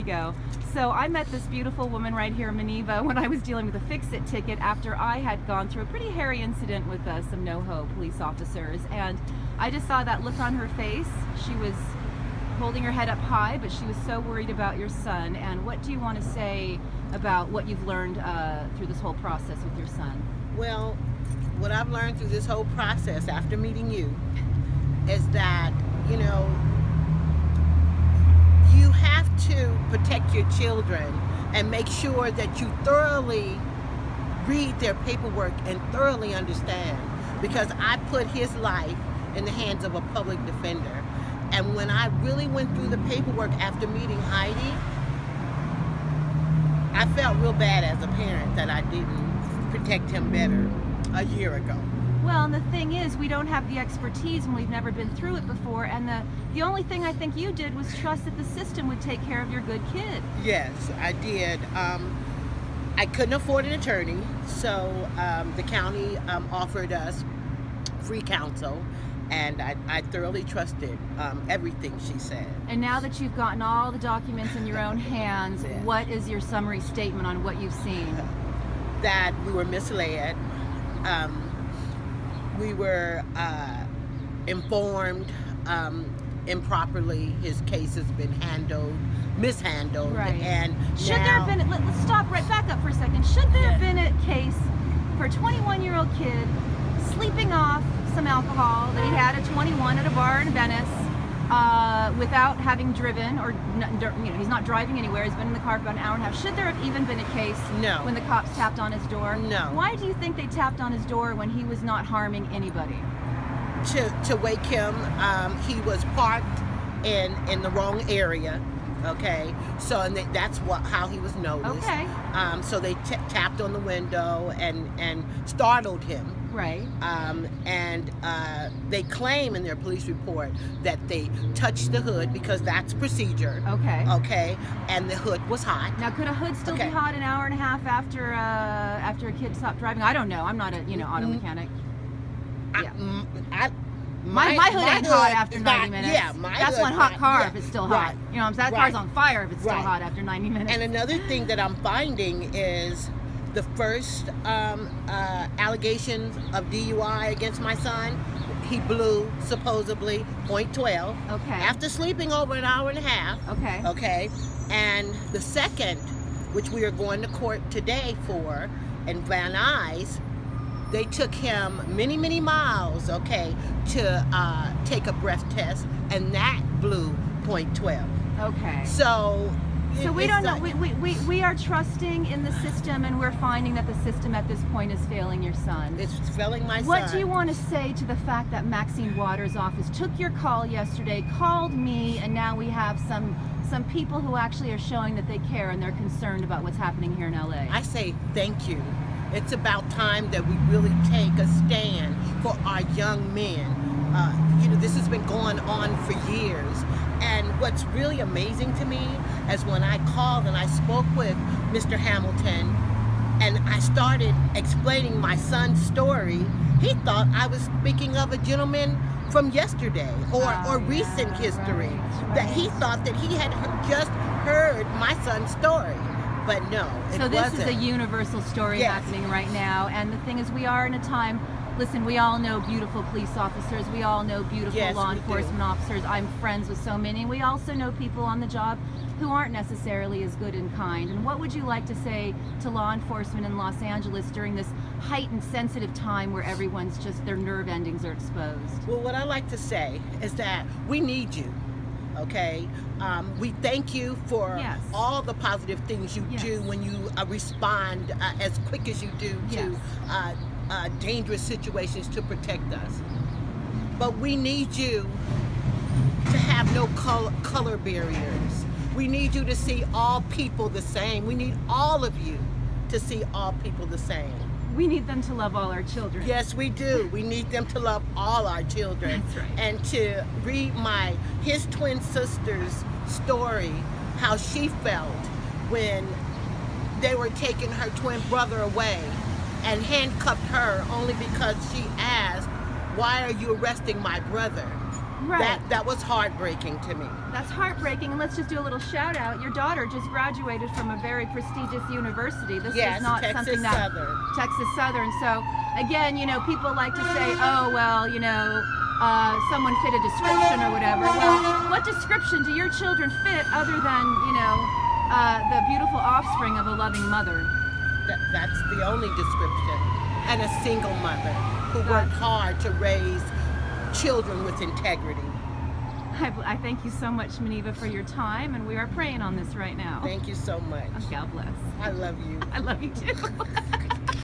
ago. So I met this beautiful woman right here, Maneva, when I was dealing with a fix-it ticket after I had gone through a pretty hairy incident with some NoHo police officers. And I just saw that look on her face. She was holding her head up high, but she was so worried about your son. And what do you want to say about what you've learned through this whole process with your son? Well, what I've learned through this whole process after meeting you is that, you know, you have to protect your children and make sure that you thoroughly read their paperwork and thoroughly understand, because I put his life in the hands of a public defender. And when I really went through the paperwork after meeting Heidi, I felt real bad as a parent that I didn't protect him better a year ago. Well, and the thing is, we don't have the expertise and we've never been through it before, and the only thing I think you did was trust that the system would take care of your good kid. Yes, I did. I couldn't afford an attorney, so the county offered us free counsel, and I thoroughly trusted everything she said. And now that you've gotten all the documents in your own hands, Yes. what is your summary statement on what you've seen? That we were misled. We were informed improperly. His case has been mishandled. Right. And should there have been, let's stop right back up for a second. Should there have been a case for a 21-year-old kid sleeping off some alcohol that he had at 21 at a bar in Venice without having driven, or you know, he's not driving anywhere, he's been in the car for about an hour and a half. Should there have even been a case No. when the cops tapped on his door? No. Why do you think they tapped on his door when he was not harming anybody? To wake him. He was parked in the wrong area. Okay, so and that's how he was noticed. Okay. So they tapped on the window and startled him. Right. And they claim in their police report that they touched the hood because that's procedure. Okay. Okay, and the hood was hot. Now, could a hood still be hot an hour and a half after a kid stopped driving? I don't know. I'm not a auto mechanic. Yeah. My hood ain't hot after 90 minutes. Yeah, that's one hot car if it's still hot. Right. You know what I'm saying? That car's on fire if it's still hot after 90 minutes. And another thing that I'm finding is the first allegations of DUI against my son, he blew supposedly .12. Okay. After sleeping over an hour and a half. Okay. Okay. And the second, which we are going to court today for, in Van Nuys, they took him many, many miles, okay, to take a breath test, and that blew .12. Okay. So we don't know. We are trusting in the system, and we're finding that the system at this point is failing your son. It's failing my son. What do you want to say to the fact that Maxine Waters' office took your call yesterday, called me, and now we have some people who actually are showing that they care and they're concerned about what's happening here in LA? I say thank you. It's about time that we really take a stand for our young men. This has been going on for years. And what's really amazing to me is when I called and I spoke with Mr. Hamilton and I started explaining my son's story, he thought I was speaking of a gentleman from yesterday or recent history. Right. That he thought that he had just heard my son's story. But no, it wasn't. So this is a universal story happening right now, and the thing is, we are in a time, listen, we all know beautiful police officers, we all know beautiful law enforcement officers, I'm friends with so many, we also know people on the job who aren't necessarily as good and kind. And what would you like to say to law enforcement in Los Angeles during this heightened, sensitive time where everyone's just, their nerve endings are exposed? Well, what I like to say is that we need you. Okay, we thank you for all the positive things you do when you respond as quick as you do to dangerous situations to protect us. But we need you to have no color barriers. We need you to see all people the same. We need all of you to see all people the same. We need them to love all our children. Yes, we do. We need them to love all our children. That's right. And to read his twin sister's story, how she felt when they were taking her twin brother away and handcuffed her only because she asked, "Why are you arresting my brother?" Right. That was heartbreaking to me. That's heartbreaking. And let's just do a little shout out. Your daughter just graduated from a very prestigious university. This is not Texas something that Southern. Texas Southern. So again, you know, people like to say, oh well, you know, someone fit a description or whatever. Well, what description do your children fit other than, you know, the beautiful offspring of a loving mother? That's the only description. And a single mother who worked hard to raise children with integrity. I thank you so much, Maniva, for your time, and we are praying on this right now. Thank you so much. God bless. I love you. I love you too.